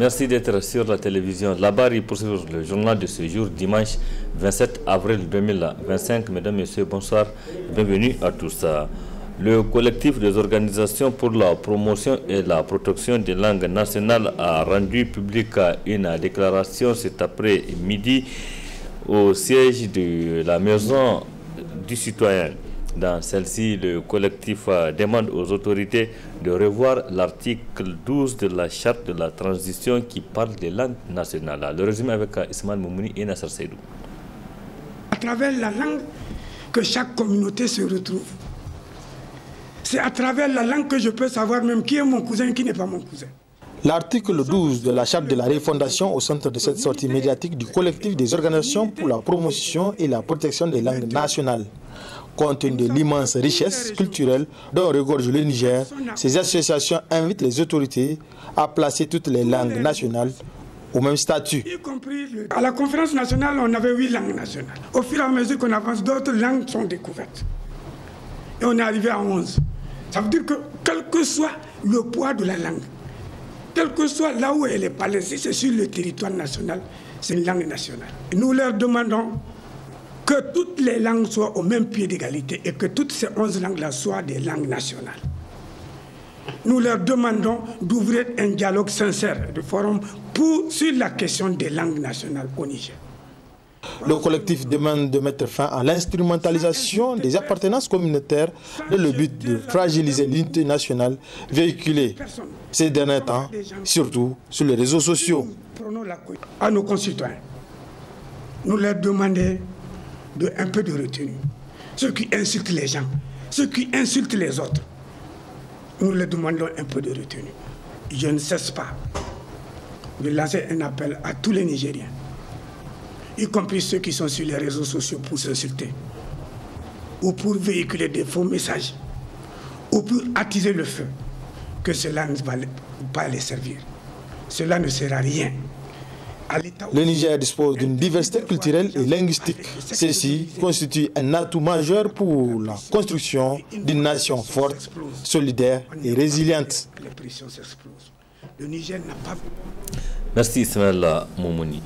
Merci d'être sur la télévision. La barre pour le journal de ce jour, dimanche 27 avril 2025. Mesdames, Messieurs, bonsoir. Bienvenue à tous. Le collectif des organisations pour la promotion et la protection des langues nationales a rendu publique une déclaration cet après-midi au siège de la Maison du Citoyen. Dans celle-ci, le collectif demande aux autorités de revoir l'article 12 de la charte de la transition qui parle des langues nationales. Le résumé avec Ismaël Moumouni et Nasser Seydou. À travers la langue que chaque communauté se retrouve. C'est à travers la langue que je peux savoir même qui est mon cousin et qui n'est pas mon cousin. L'article 12 de la charte de la refondation au centre de cette sortie médiatique du collectif des organisations pour la promotion et la protection des langues nationales. Compte tenu de l'immense richesse culturelle dont regorge le Niger, ces associations invitent les autorités à placer toutes les langues nationales au même statut. À la conférence nationale, on avait 8 langues nationales. Au fur et à mesure qu'on avance, d'autres langues sont découvertes. Et on est arrivé à 11. Ça veut dire que quel que soit le poids de la langue, quel que soit là où elle est parlée, si c'est sur le territoire national, c'est une langue nationale. Et nous leur demandons que toutes les langues soient au même pied d'égalité et que toutes ces 11 langues-là soient des langues nationales. Nous leur demandons d'ouvrir un dialogue sincère de forum sur la question des langues nationales au Niger. Le collectif demande de mettre fin à l'instrumentalisation des appartenances communautaires dans le but de fragiliser l'unité nationale véhiculée ces derniers temps, surtout sur les réseaux sociaux. À nos concitoyens, nous leur demandons un peu de retenue. Ceux qui insultent les gens, ceux qui insultent les autres, nous leur demandons un peu de retenue. Je ne cesse pas de lancer un appel à tous les Nigériens, y compris ceux qui sont sur les réseaux sociaux pour s'insulter, ou pour véhiculer des faux messages, ou pour attiser le feu, que cela ne va pas les servir. Cela ne sert à rien. Le Niger dispose d'une diversité culturelle et linguistique. Ceci constitue un atout majeur pour la construction d'une nation forte, solidaire et résiliente. Merci Ismaël Moumouni.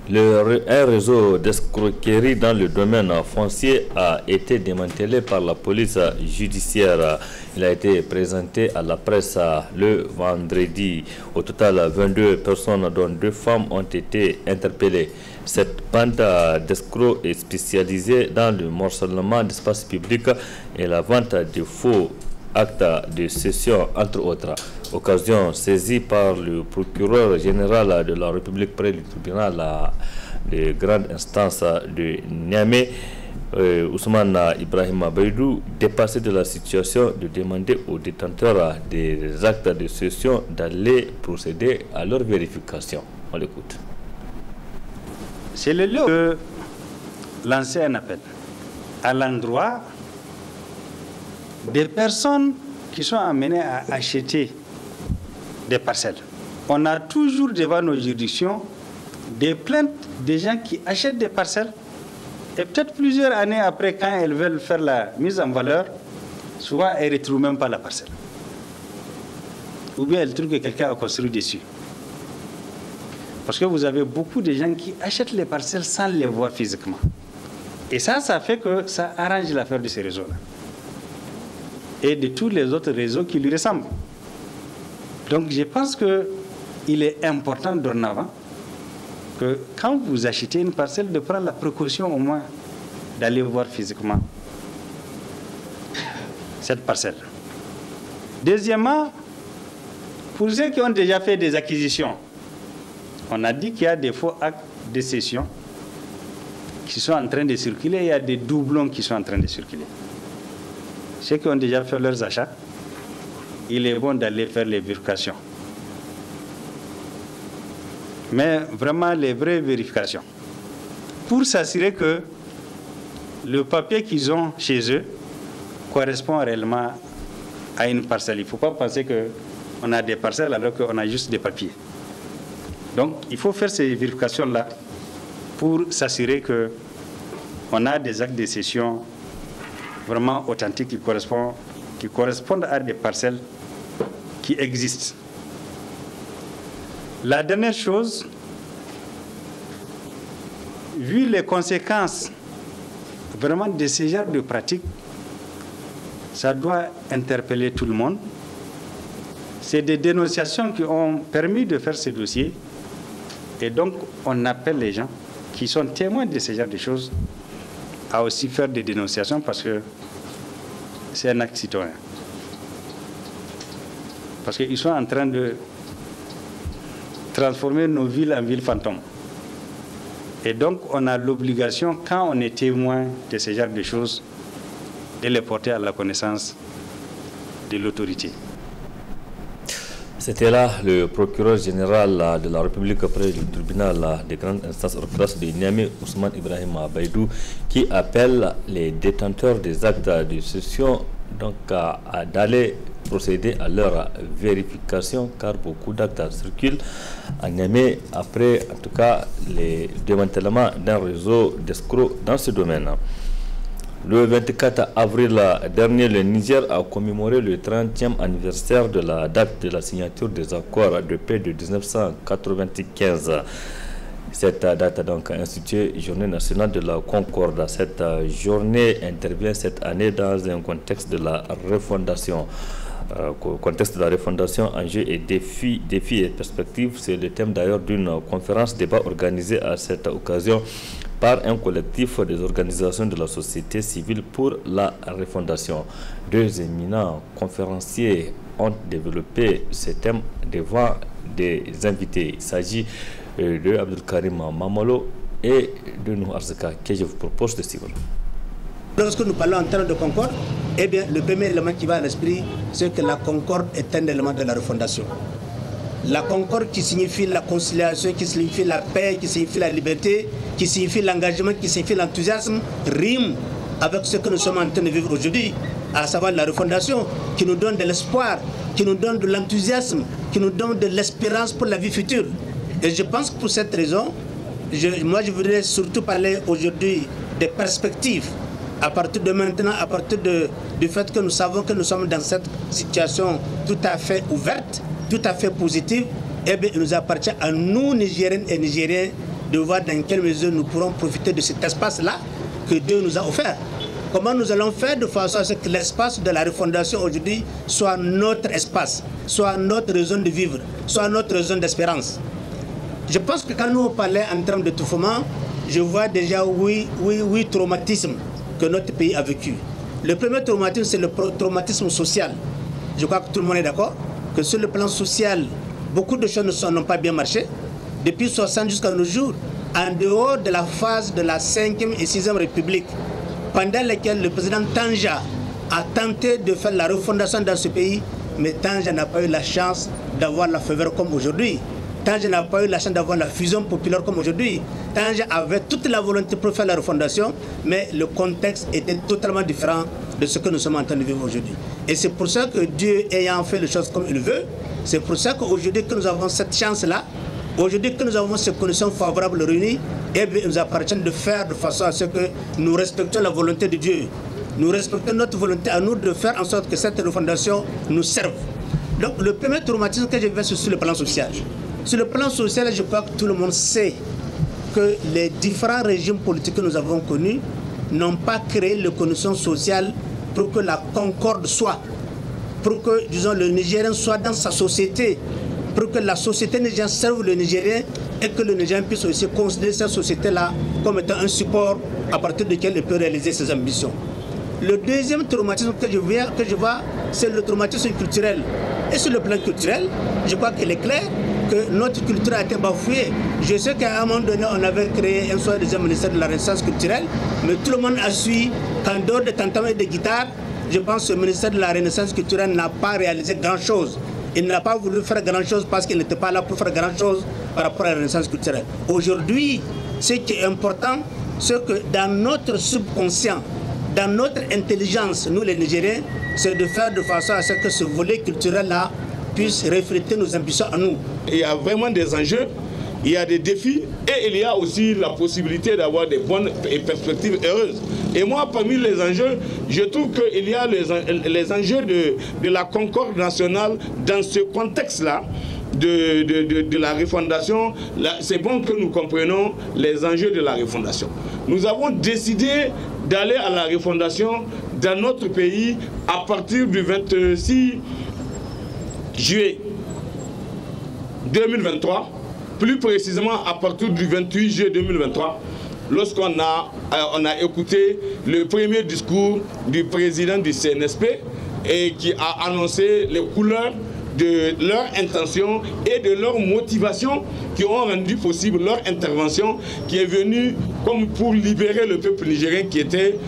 Un réseau d'escroquerie dans le domaine foncier a été démantelé par la police judiciaire. Il a été présenté à la presse le vendredi. Au total, 22 personnes, dont 2 femmes, ont été interpellées. Cette bande d'escrocs est spécialisée dans le morcellement d'espaces publics et la vente de faux actes de cession, entre autres. Occasion saisie par le procureur général de la République près du tribunal de grande instance de Niamey, Ousmane Ibrahima Baïdou, dépassé de la situation, de demander aux détenteurs des actes de cession d'aller procéder à leur vérification. On l'écoute. C'est le lieu de lancer un appel à l'endroit des personnes qui sont amenées à acheter des parcelles. On a toujours devant nos juridictions des plaintes des gens qui achètent des parcelles et peut-être plusieurs années après, quand elles veulent faire la mise en valeur, souvent elles ne retrouvent même pas la parcelle. Ou bien elles trouvent que quelqu'un a construit dessus. Parce que vous avez beaucoup de gens qui achètent les parcelles sans les voir physiquement. Et ça fait que ça arrange l'affaire de ces réseaux-là. Et de tous les autres réseaux qui lui ressemblent. Donc je pense qu'il est important dorénavant que quand vous achetez une parcelle, de prendre la précaution au moins d'aller voir physiquement cette parcelle. Deuxièmement, pour ceux qui ont déjà fait des acquisitions, on a dit qu'il y a des faux actes de cession qui sont en train de circuler, il y a des doublons qui sont en train de circuler. Ceux qui ont déjà fait leurs achats, il est bon d'aller faire les vérifications. Mais vraiment les vraies vérifications. Pour s'assurer que le papier qu'ils ont chez eux correspond réellement à une parcelle. Il ne faut pas penser qu'on a des parcelles alors qu'on a juste des papiers. Donc il faut faire ces vérifications-là pour s'assurer qu'on a des actes de cession vraiment authentiques qui correspondent à des parcelles qui existent. La dernière chose, vu les conséquences vraiment de ce genre de pratiques, ça doit interpeller tout le monde. C'est des dénonciations qui ont permis de faire ce dossier. Et donc, on appelle les gens qui sont témoins de ce genre de choses à aussi faire des dénonciations parce que c'est un acte citoyen. Parce qu'ils sont en train de transformer nos villes en villes fantômes. Et donc, on a l'obligation, quand on est témoin de ce genre de choses, de les porter à la connaissance de l'autorité. C'était là le procureur général de la République près du tribunal de grande instance orthodoxe de Niamey, Ousmane Ibrahim Baïdou, qui appelle les détenteurs des actes de cession donc d'aller procéder à leur vérification, car beaucoup d'actes circulent à Niamey après en tout cas les démantèlements d'un réseau d'escrocs dans ce domaine. Le 24 avril dernier, le Niger a commémoré le 30e anniversaire de la date de la signature des accords de paix de 1995. Cette date a donc institué Journée nationale de la Concorde. Cette journée intervient cette année dans un contexte de la refondation. Enjeux et défis et perspectives, c'est le thème d'ailleurs d'une conférence débat organisée à cette occasion par un collectif des organisations de la société civile pour la refondation. Deux éminents conférenciers ont développé ce thème devant des invités. Il s'agit de Abdelkarim Mamalo et de Nouh Arzika, que je vous propose de suivre. Lorsque nous parlons en termes de concorde, eh bien, le premier élément qui va à l'esprit, c'est que la concorde est un élément de la refondation. La concorde qui signifie la conciliation, qui signifie la paix, qui signifie la liberté, qui signifie l'engagement, qui signifie l'enthousiasme, rime avec ce que nous sommes en train de vivre aujourd'hui, à savoir la refondation, qui nous donne de l'espoir, qui nous donne de l'enthousiasme, qui nous donne de l'espérance pour la vie future. Et je pense que pour cette raison, moi je voudrais surtout parler aujourd'hui des perspectives. À partir de maintenant, à partir du fait que nous savons que nous sommes dans cette situation tout à fait ouverte, tout à fait positive, eh bien, il nous appartient à nous, Nigériennes et Nigériens, de voir dans quelle mesure nous pourrons profiter de cet espace-là que Dieu nous a offert. Comment nous allons faire de façon à ce que l'espace de la refondation aujourd'hui soit notre espace, soit notre raison de vivre, soit notre raison d'espérance. Je pense que quand nous parlons en termes de d'étouffement, je vois déjà oui traumatisme que notre pays a vécu. Le premier traumatisme, c'est le traumatisme social. Je crois que tout le monde est d'accord que sur le plan social, beaucoup de choses n'ont pas bien marché. Depuis 60 jusqu'à nos jours, en dehors de la phase de la 5e et 6e République, pendant laquelle le président Tanja a tenté de faire la refondation dans ce pays, mais Tanja n'a pas eu la chance d'avoir la faveur comme aujourd'hui. Tanja n'a pas eu la chance d'avoir la fusion populaire comme aujourd'hui. Tanja avait toute la volonté pour faire la refondation, mais le contexte était totalement différent de ce que nous sommes en train de vivre aujourd'hui. Et c'est pour ça que Dieu ayant fait les choses comme il veut, c'est pour ça qu'aujourd'hui que nous avons cette chance-là, aujourd'hui que nous avons ces conditions favorables réunies, eh bien, il nous appartient de faire de façon à ce que nous respectons la volonté de Dieu. Nous respectons notre volonté à nous de faire en sorte que cette refondation nous serve. Donc le premier traumatisme que je vais sur le plan social. Sur le plan social, je crois que tout le monde sait que les différents régimes politiques que nous avons connus n'ont pas créé les conditions sociales pour que la concorde soit, pour que, disons, le Nigérien soit dans sa société, pour que la société nigérienne serve le Nigérien et que le Nigérien puisse aussi considérer cette société-là comme étant un support à partir duquel il peut réaliser ses ambitions. Le deuxième traumatisme que je vois, c'est le traumatisme culturel. Et sur le plan culturel, je crois qu'il est clair que notre culture a été bafouée. Je sais qu'à un moment donné, on avait créé un soi-disant ministère de la Renaissance culturelle, mais tout le monde a su qu'en dehors de tantam et de guitare, je pense que le ministère de la Renaissance culturelle n'a pas réalisé grand-chose. Il n'a pas voulu faire grand-chose parce qu'il n'était pas là pour faire grand-chose par rapport à la Renaissance culturelle. Aujourd'hui, ce qui est important, c'est que dans notre subconscient, dans notre intelligence, nous les Nigériens, c'est de faire de façon à ce que ce volet culturel-là puisse refléter nos ambitions à nous. Il y a vraiment des enjeux, il y a des défis et il y a aussi la possibilité d'avoir des bonnes perspectives heureuses. Et moi, parmi les enjeux, je trouve qu'il y a les enjeux de la concorde nationale dans ce contexte-là. de la refondation, c'est bon que nous comprenions les enjeux de la refondation. Nous avons décidé d'aller à la refondation dans notre pays à partir du 26 juillet 2023, plus précisément à partir du 28 juillet 2023, lorsqu'on a écouté le premier discours du président du CNSP et qui a annoncé les couleurs de leur intention et de leur motivation qui ont rendu possible leur intervention qui est venue comme pour libérer le peuple nigérien qui était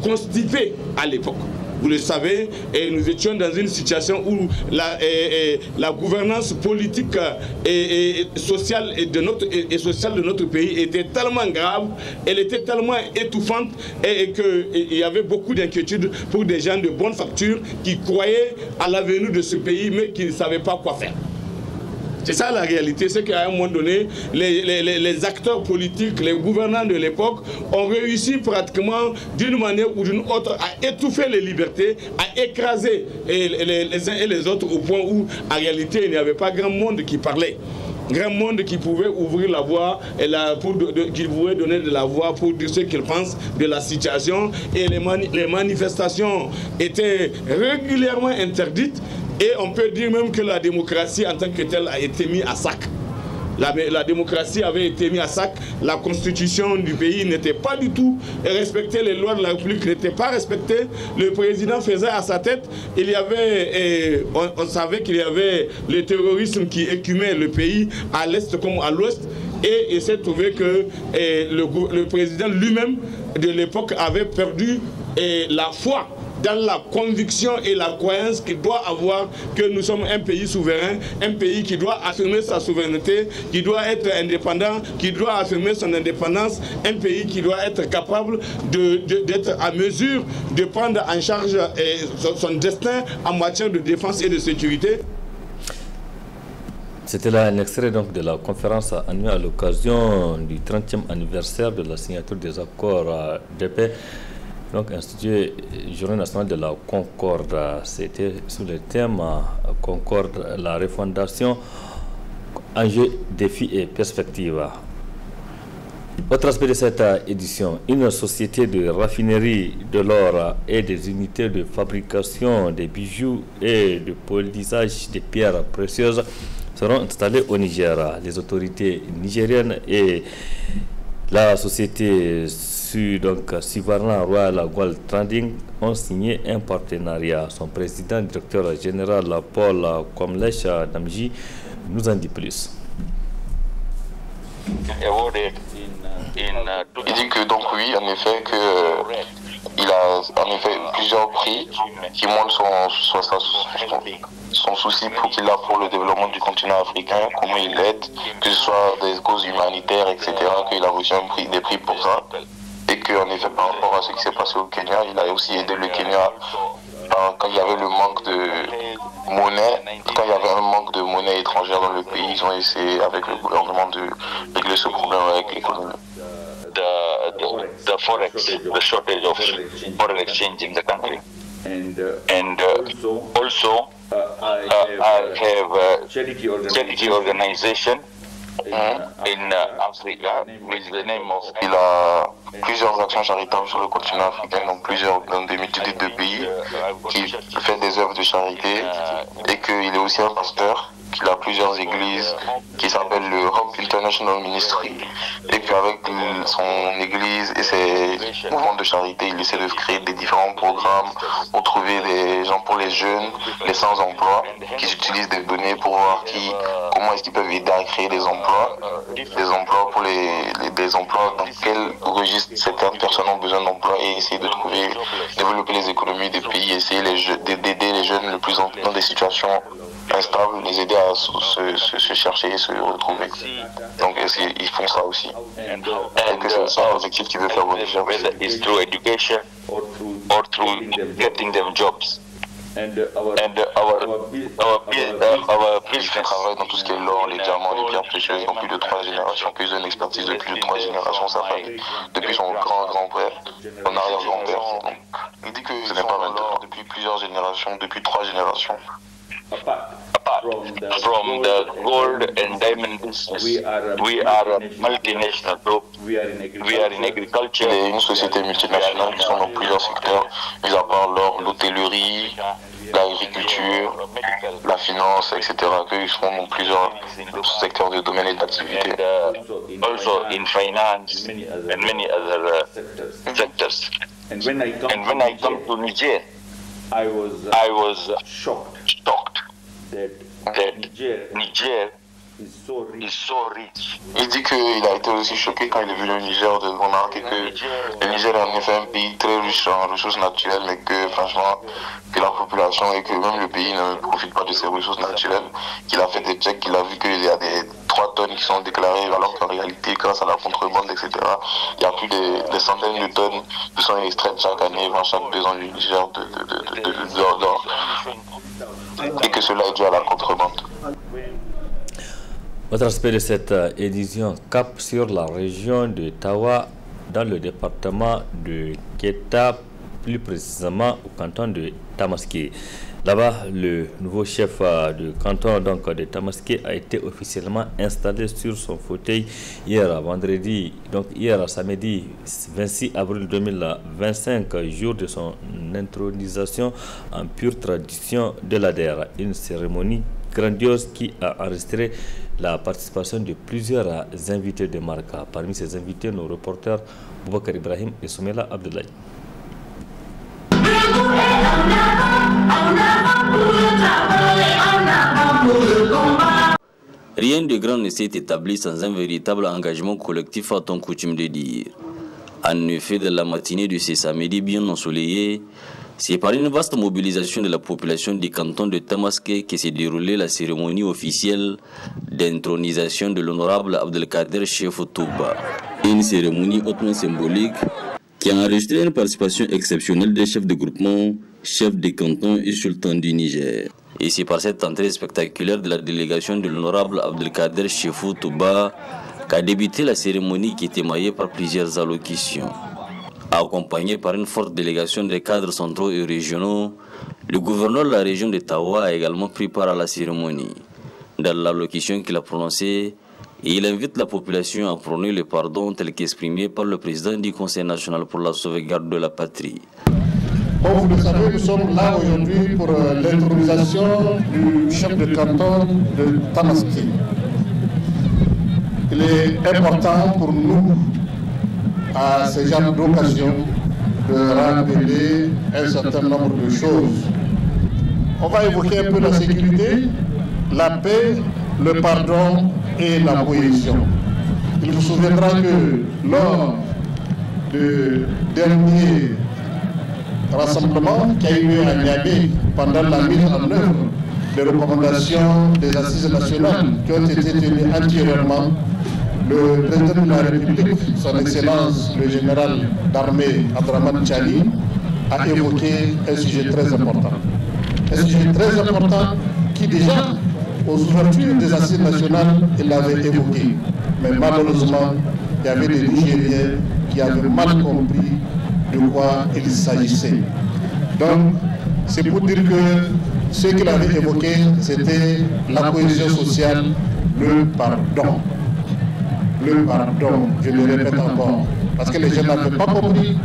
constipé à l'époque. Vous le savez, et nous étions dans une situation où la gouvernance politique et sociale de notre pays était tellement grave, elle était tellement étouffante et qu'il y avait beaucoup d'inquiétudes pour des gens de bonne facture qui croyaient à l'avenir de ce pays mais qui ne savaient pas quoi faire. C'est ça la réalité, c'est qu'à un moment donné, les acteurs politiques, les gouvernants de l'époque ont réussi pratiquement d'une manière ou d'une autre à étouffer les libertés, à écraser les uns et les autres au point où en réalité il n'y avait pas grand monde qui parlait. Grand monde qui pouvait ouvrir la voie, qui pouvait donner de la voix pour dire ce qu'ils pensent de la situation. Et les manifestations étaient régulièrement interdites. Et on peut dire même que la démocratie en tant que telle a été mise à sac. La démocratie avait été mise à sac, la constitution du pays n'était pas du tout respectée, les lois de la République n'étaient pas respectées. Le président faisait à sa tête, il y avait, on savait qu'il y avait le terrorisme qui écumait le pays à l'est comme à l'ouest. Et il s'est trouvé que le président lui-même de l'époque avait perdu la foi dans la conviction et la croyance qu'il doit avoir que nous sommes un pays souverain, un pays qui doit affirmer sa souveraineté, qui doit être indépendant, qui doit affirmer son indépendance, un pays qui doit être capable d'être à mesure de prendre en charge son destin en matière de défense et de sécurité. C'était là un extrait donc de la conférence annuelle à l'occasion du 30e anniversaire de la signature des accords de paix. Donc, institué Journée nationale de la Concorde, c'était sous le thème Concorde, la refondation, enjeux, défis et perspectives. Autre aspect de cette édition, une société de raffinerie de l'or et des unités de fabrication des bijoux et de polisage des pierres précieuses seront installées au Niger. Les autorités nigériennes et la société Sivarna Royal Gold Trading ont signé un partenariat. Son président, directeur général Paul Komlesh Damji, nous en dit plus. Il dit que donc oui, en effet, il a en effet plusieurs prix qui montrent son souci qu'il a pour le développement du continent africain, comment il aide, que ce soit des causes humanitaires, etc., qu'il a reçu des prix pour ça. Et qu'en effet, par rapport à ce qui s'est passé au Kenya, il a aussi aidé le Kenya quand il y avait le manque de monnaie, quand il y avait un manque de monnaie étrangère dans le pays, ils ont essayé avec le gouvernement de régler ce problème avec l'économie. The forex, the shortage of foreign exchange in the country. And also I have a charity organization in Africa with the name of... Il a plusieurs actions charitables sur le continent africain, dans des multitudes de pays, qui fait des œuvres de charité, et qu'il est aussi un pasteur, qu'il a plusieurs églises, qui s'appelle le Hope International Ministry, et qu'avec son église et ses mouvements de charité, il essaie de créer des différents programmes pour trouver des gens pour les jeunes, les sans-emploi, qui utilisent des données pour voir comment est-ce qu'ils peuvent aider à créer des emplois pour des emplois dans quel registre certaines personnes ont besoin d'emploi, et essayer de développer les économies des pays, essayer d'aider les jeunes le plus dans des situations instables, les aider à se chercher et se retrouver. Donc ils font ça aussi. Et que c'est ça l'objectif qu'ils veulent faire au Niger. Whether it's through education or through getting them jobs. And our business travaille dans tout ce qui est l'or, les diamants, les pierres précieuses, dans plus de 3 générations, qu'ils ont une expertise de plus de 3 générations, sa famille, depuis son grand-grand-père, son arrière-grand-père. Donc, il dit que ce n'est pas maintenant, depuis plusieurs générations, depuis 3 générations. from the gold and diamond business. We are a multinational group. We are in agriculture. Il est une société multinationale qui sont dans plusieurs secteurs, mis à part l'hôtellerie, l'agriculture, la finance, etc. Ils sont dans plusieurs secteurs de domaines et d'activité. Also in finance and many other sectors. And when I come to Niger, I was shocked that Niger is so rich. Il dit qu'il a été aussi choqué quand il est venu au Niger de remarquer que le Niger est en effet un pays très riche en ressources naturelles, mais que franchement, que la population et que même le pays ne profite pas de ces ressources naturelles. Qu'il a fait des checks, qu'il a vu qu'il y a des 3 tonnes qui sont déclarées, alors qu'en réalité, grâce à la contrebande, etc., il y a plus des centaines de tonnes qui sont extraites chaque année, chaque 2 ans du Niger d'or. Et que cela est dû à la contrebande. Autre aspect de cette édition, cap sur la région de Tawa, dans le département de Keta, plus précisément au canton de Tamaské. Là-bas, le nouveau chef du canton de Tamaské a été officiellement installé sur son fauteuil hier samedi 26 avril 2025, jour de son intronisation en pure tradition de l'ADER. Une cérémonie grandiose qui a enregistré la participation de plusieurs invités de marque. Parmi ces invités, nos reporters Boubacar Ibrahim et Soumela Abdoulaye. Rien de grand ne s'est établi sans un véritable engagement collectif, a-t-on coutume de dire. En effet, de la matinée de ce samedi bien ensoleillé, c'est par une vaste mobilisation de la population du canton de Tamaské que s'est déroulée la cérémonie officielle d'intronisation de l'honorable Abdelkader Chefo Touba. Une cérémonie hautement symbolique qui a enregistré une participation exceptionnelle des chefs de groupement, chefs de canton et sultans du Niger. Et c'est par cette entrée spectaculaire de la délégation de l'honorable Abdelkader Chefo Touba qu'a débuté la cérémonie qui était émaillée par plusieurs allocutions. Accompagné par une forte délégation des cadres centraux et régionaux, le gouverneur de la région de Tawa a également pris part à la cérémonie. Dans l'allocution qu'il a prononcée, il invite la population à prôner le pardon tel qu'exprimé par le président du Conseil national pour la sauvegarde de la patrie. Comme vous le savez, nous sommes là aujourd'hui pour l'intronisation du chef de canton de Tamaské. Il est important pour nous, à ce genre d'occasion, de rappeler un certain nombre de choses. On va évoquer un peu la sécurité, la paix, le pardon et la cohésion. Il vous souviendra que lors du dernier rassemblement qui a eu lieu à Niamey pendant la mise en œuvre des recommandations des assises nationales qui ont été tenues antérieurement, le président de la République, son Excellence le général d'armée Abdraman Chani, a évoqué un sujet très important. Un sujet très important qui déjà, aux ouvertures des assises nationales, il l'avait évoqué. Mais malheureusement, il y avait des Nigériens qui avaient mal compris de quoi il s'agissait. Donc, c'est pour dire que ce qu'il avait évoqué, c'était la cohésion sociale, le pardon. Le pardon, je le répète encore, parce que les gens n'avaient pas compris.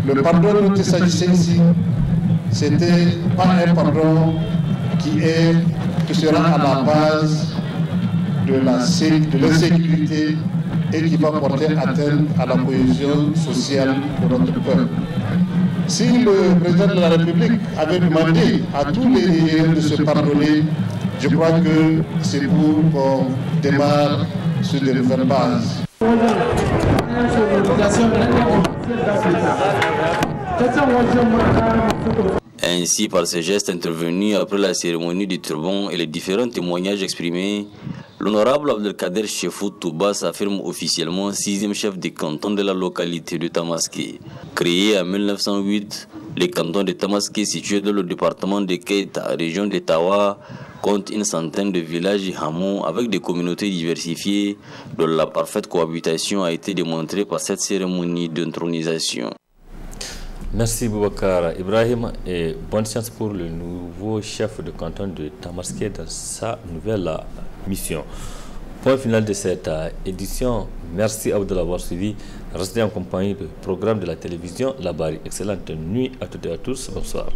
Le pardon dont il s'agissait ici, c'était pas un pardon qui sera à la base de l'insécurité et qui va porter atteinte à la cohésion sociale de notre peuple. Si le président de la République avait demandé à tous les Nigériens de se pardonner, je crois que c'est pour qu'on démarre sur de nouvelles bases. Ainsi, par ces gestes intervenus après la cérémonie du turban et les différents témoignages exprimés, l'honorable Abdelkader Chefo Touba s'affirme officiellement 6e chef de canton de la localité de Tamaské. Créé en 1908, le canton de Tamaské, situé dans le département de Keita, région de Tawa, compte une centaine de villages et hameaux avec des communautés diversifiées dont la parfaite cohabitation a été démontrée par cette cérémonie d'intronisation. Merci Boubacar Ibrahim et bonne chance pour le nouveau chef de canton de Tamaské dans sa nouvelle mission. Point final de cette édition. Merci à vous de l'avoir suivi. Restez en compagnie du programme de la télévision La Barre. Excellente nuit à toutes et à tous. Bonsoir.